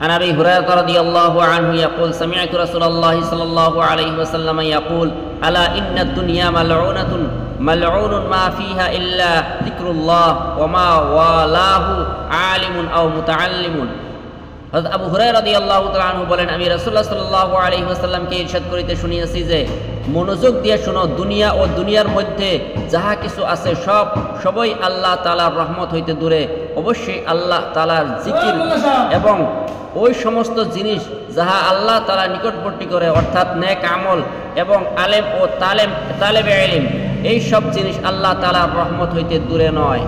عن أبي هريرة رضي الله عنه يقول سمعت رسول الله صلى الله عليه وسلم يقول ألا إن الدنيا ملعونة ملعون ما فيها إلا ذكر الله وما والاه عالم أو متعلم. হযরত আবু হুরায়রা রাদিয়াল্লাহু তাআলা আনহু বলেন, আমি রাসূলুল্লাহ সাল্লাল্লাহু আলাইহি ওয়াসাল্লামকে ইরশাদ করিতে শুনিয়াছি যে, মনোযোগ দিয়ে শোনো, দুনিয়া ও দুনিয়ার মধ্যে যাহা কিছু আছে সবই আল্লাহ তাআলার রহমত হইতে দূরে। অবশ্যই আল্লাহ তাআলার জিকির এবং ওই সমস্ত জিনিস যাহা আল্লাহ তাআলা নিকটবর্তী করে, অর্থাৎ নেক আমল এবং আলেম ও তালেবে ইলম, এই সব জিনিস আল্লাহ তাআলার রহমত হইতে দূরে নয়।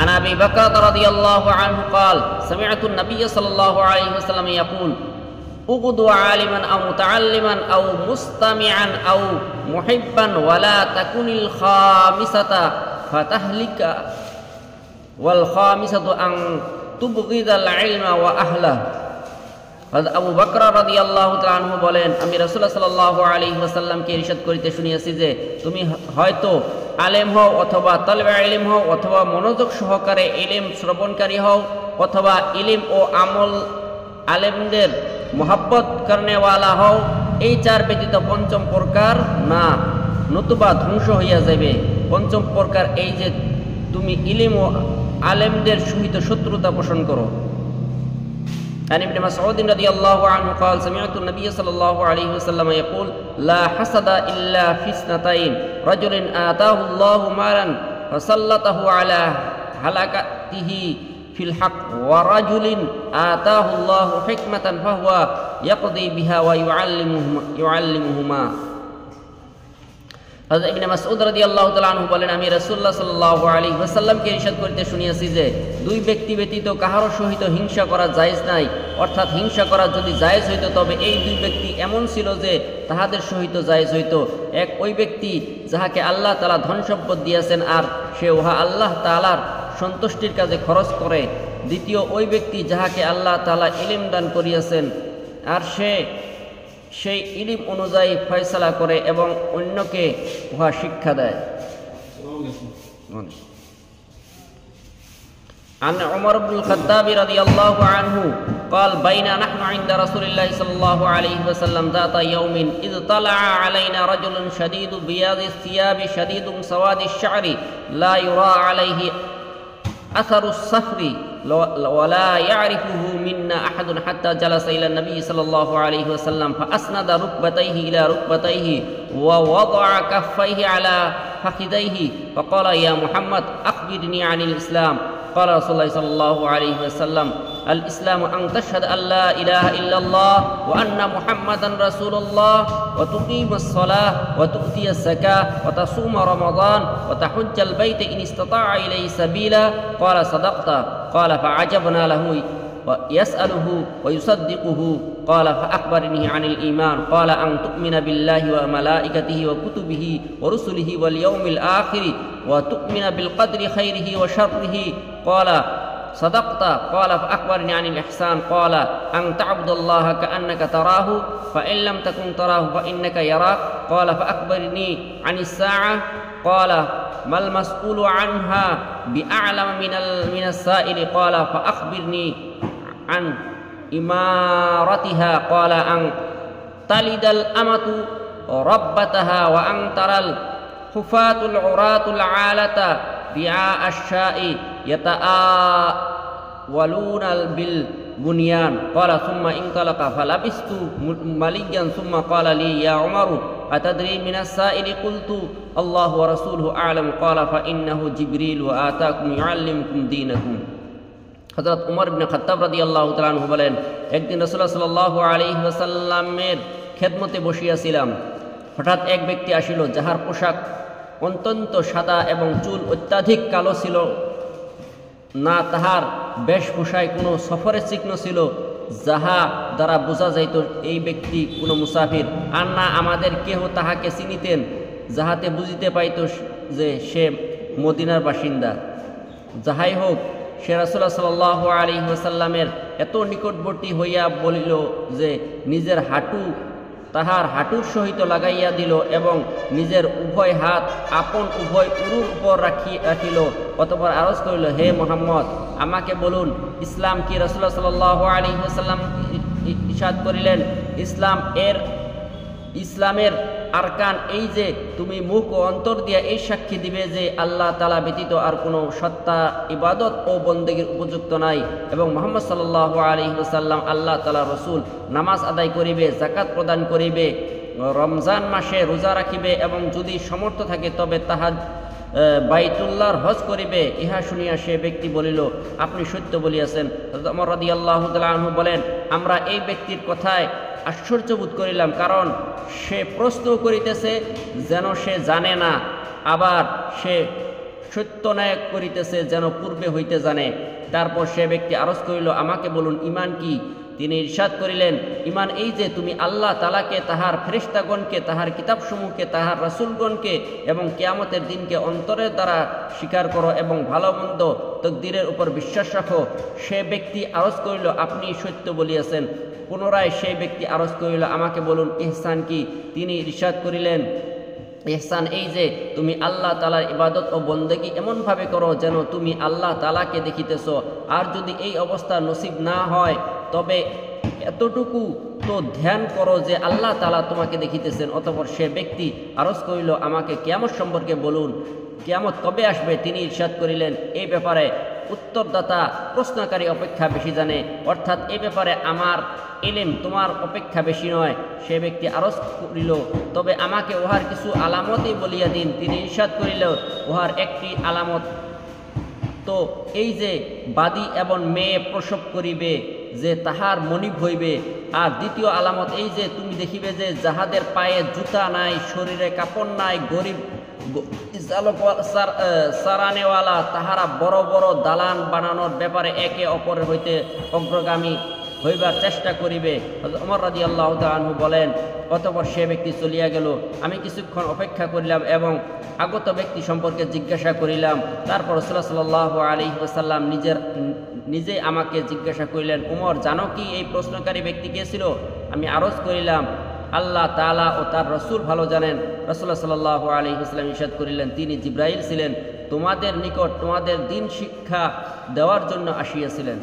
عن أبي بكر رضي الله عنه قال سمعت النبي صلى الله عليه وسلم يقول اغدوا عالما أو متعلما أو مستمعا أو محبا ولا تكن الخامسة فتهلك والخامسة أن تبغض العلم وأهله. আবু বকর রাদিয়াল্লাহু তাআলা আনহু বলেন, আমি রাসূলুল্লাহ সাল্লাল্লাহু আলাইহি ওয়াসাল্লামকে ইরশাদ করিতে শুনিয়াছি যে, তুমি হয়তো আলেম হও অথবা তালেবে ইলম হও অথবা মনোযোগ সহকারে ইলম শ্রবণকারী হও অথবা ইলম ও আমল আলেমদের মহব্বত করনেওয়ালা হও, এই চার ব্যতীত পঞ্চম প্রকার না, নতুবা ধ্বংস হইয়া যাবে। পঞ্চম প্রকার এই যে তুমি ইলম ও আলেমদের সহিত শত্রুতা পোষণ করো। عن ابن مسعود رضي الله عنه قال سمعت النبي صلى الله عليه وسلم يقول لا حسد إلا في اثنتين رجل آتاه الله مالا فسلطه على هلكته في الحق ورجل آتاه الله حكمة فهو يقضي بها ويعلمهما. হযরত ইবনে মাসউদ রাদিয়াল্লাহু তাআলা আনহু বলেন, আমি রাসূলুল্লাহ সাল্লাল্লাহু আলাইহি ওয়াসাল্লামকে ইরশাদ করিতে শুনিয়াছি যে, দুই ব্যক্তি ব্যতীত কাহারও সহিত হিংসা করা জায়েজ নাই, অর্থাৎ হিংসা করা যদি জায়েজ হইত তবে এই দুই ব্যক্তি এমন ছিল যে তাহাদের সহিত জায়েজ হইত। এক ওই ব্যক্তি যাহাকে আল্লাহ তাআলা ধন সম্পদ দিয়েছেন আর সে উহা আল্লাহ তাআলার সন্তুষ্টির কাজে খরচ করে। দ্বিতীয় ওই ব্যক্তি যাহাকে আল্লাহ তাআলা ইলম দান করিয়াছেন আর সেই ইলম অনুযায়ী ফয়সালা করে এবং অন্যকে উহা শিক্ষা দেয়। عن عمر بن الخطاب رضي الله عنه قال بين نحن عند رسول الله صلى الله عليه وسلم ذات يوم إذ طلع علينا رجل شديد بياض الثياب شديد سواد الشعر لا يرى عليه أثر الصفر ولا يعرفه منا أحد حتى جلس إلى النبي صلى الله عليه وسلم فأسند ركبتيه إلى ركبتيه ووضع كفيه على فخذيه فقال يا محمد أخبرني عن الإسلام. قال رسول الله صلى الله عليه وسلم الإسلام أن تشهد أن لا إله إلا الله وأن محمدا رسول الله وتقيم الصلاة وتؤتي الزكاة وتصوم رمضان وتحج البيت إن استطاع إليه سبيلا. قال صدقت. قال فعجبنا له ويسأله ويصدقه. قال فأخبرني عن الإيمان. قال أن تؤمن بالله وملائكته وكتبه ورسله واليوم الآخر وتؤمن بالقدر خيره وشره. قال صدقت. قال فأخبرني عن الإحسان. قال أن تعبد الله كأنك تراه فإن لم تكن تراه فإنك يراك. قال فأخبرني عن الساعة. قال ما المسؤول عنها بأعلم من السائل. قال فأخبرني عن إمارتها. قال أن تلد الأمة ربتها وأن ترى الخفاة العراة العالة رعاء الشاء يتآولون بالبنيان. قال ثم انطلق فلبثت مليا ثم قال لي يا عمر أتدري من السائل؟ قلت الله ورسوله أعلم. قال فإنه جبريل وآتاكم يعلمكم دينكم. হযরত উমর ইবনে খাত্তাব রাদিয়াল্লাহু তাআলা আনহু বলেন, একদিন রাসূলুল্লাহ সাল্লাল্লাহু আলাইহি ওয়াসাল্লামের খেদমতে বসিয়াছিলাম। হঠাৎ এক ব্যক্তি আসিল, যাহার পোশাক অত্যন্ত সাদা এবং চুল অত্যাধিক কালো ছিল না, তাহার বেশভূষায় কোনো সফরের চিহ্ন ছিল যাহা দ্বারা বোঝা যাইত এই ব্যক্তি কোনো মুসাফির, আর না আমাদের কেহ তাহাকে চিনিতেন যাহাতে বুঝিতে পাইত যে সে মদিনার বাসিন্দা। যাহাই হোক, সে রাসূলুল্লাহ সাল্লাল্লাহু আলাইহি ওয়াসাল্লামের এত নিকটবর্তী হইয়া বলিল যে নিজের হাঁটু তাহার হাঁটুর সহিত লাগাইয়া দিল এবং নিজের উভয় হাত আপন উভয় উরুর উপর রাখিল। অতঃপর আরজ করিল, হে মুহাম্মদ, আমাকে বলুন ইসলাম কি? রাসূলুল্লাহ সাল্লাল্লাহু আলাইহি ওয়াসাল্লাম ইরশাদ করিলেন, ইসলামের আরকান এই যে তুমি মুখ ও অন্তর দিয়া এই সাক্ষী দিবে যে আল্লাহ তাআলা ব্যতীত আর কোনো সত্তা ইবাদত ও বন্দেগীর উপযুক্ত নাই, এবং মুহাম্মদ সাল্লাল্লাহু আলাইহি ওয়াসাল্লাম আল্লাহ তাআলা রসুল, নামাজ আদায় করিবে, যাকাত প্রদান করিবে, রমজান মাসে রোজা রাখিবে, এবং যদি সমর্থ থাকে তবে তাহা বাইতুল্লাহর হজ করিবে। ইহা শুনিয়া সে ব্যক্তি বলিল, আপনি সত্য বলিয়াছেন। হযরত ওমর রাদিয়াল্লাহু তাআলা আনহু বলেন, আমরা এই ব্যক্তির কথায় আশ্চর্যবোধ করিলাম, কারণ সে প্রশ্ন করিতেছে যেন সে জানে না, আবার সে সত্যনায়ক করিতেছে যেন পূর্বে হইতে জানে। তারপর সে ব্যক্তি আরজ করিল, আমাকে বলুন ঈমান কি? তিনি ইরশাদ করিলেন, ঈমান এই যে তুমি আল্লাহ তাআলাকে, তাহার ফেরেশতাগণকে, তাহার কিতাবসমূহকে, তাহার রাসূলগণকে এবং কিয়ামতের দিনকে অন্তরের দ্বারা স্বীকার করো এবং ভালো মন্দ তকদিরের উপর বিশ্বাস রাখো। সে ব্যক্তি আরজ করিল, আপনি সত্য বলিয়াছেন। পুনরায় সেই ব্যক্তি আরজ করিল, আমাকে বলুন ইহসান কি? তিনি ইরশাদ করিলেন, ইহসান এই যে তুমি আল্লাহ তাআলার ইবাদত ও বন্দেগী এমনভাবে করো যেন তুমি আল্লাহ তাআলাকে দেখিতেছ, আর যদি এই অবস্থা নসিব না হয় তবে এতটুকু তো ধ্যান করো যে আল্লাহ তাআলা তোমাকে দেখিতেছেন। অতঃপর সে ব্যক্তি আরজ করিল, আমাকে কিয়ামত সম্পর্কে বলুন, কিয়ামত কবে আসবে? তিনি ইরশাদ করিলেন, এই ব্যাপারে উত্তরদাতা প্রশ্নকারী অপেক্ষা বেশি জানে, অর্থাৎ এ ব্যাপারে আমার ইলম তোমার অপেক্ষা বেশি নয়। সে ব্যক্তি আরজ করিল, তবে আমাকে উহার কিছু আলামতই বলিয়া দিন। তিনি ইরশাদ করিল, উহার একটি আলামত তো এই যে বাদী এবং মেয়ে প্রসব করিবে, যে তাহার মনিব হইবে। আর দ্বিতীয় আলামত এই যে তুমি দেখিবে যে যাহাদের পায়ে জুতা নাই, শরীরে কাপড় নাই, গরিব সারানেওয়ালা, তাহারা বড় বড় দালান বানানোর ব্যাপারে একে অপরের হইতে অগ্রগামী হইবার চেষ্টা করিবে। ওমর রাদিয়াল্লাহু তাআলা আনহু বলেন, অতঃপর সে ব্যক্তি চলিয়া গেল। আমি কিছুক্ষণ অপেক্ষা করিলাম এবং আগত ব্যক্তি সম্পর্কে জিজ্ঞাসা করিলাম। তারপর রাসূলুল্লাহ সাল্লাল্লাহু আলাইহি ওয়াসাল্লাম নিজে আমাকে জিজ্ঞাসা করিলেন, ওমর, জানো কি এই প্রশ্নকারী ব্যক্তি কে ছিল? আমি আরজ করিলাম, আল্লাহ তাআলা ও তার রসুল ভালো জানেন। রাসূলুল্লাহ সাল্লাল্লাহু আলাইহি ওয়াসাল্লাম ইরশাদ করিলেন, তিনি জিবরাইল ছিলেন, তোমাদের নিকট তোমাদের দ্বীন শিক্ষা দেওয়ার জন্য আসিয়াছিলেন।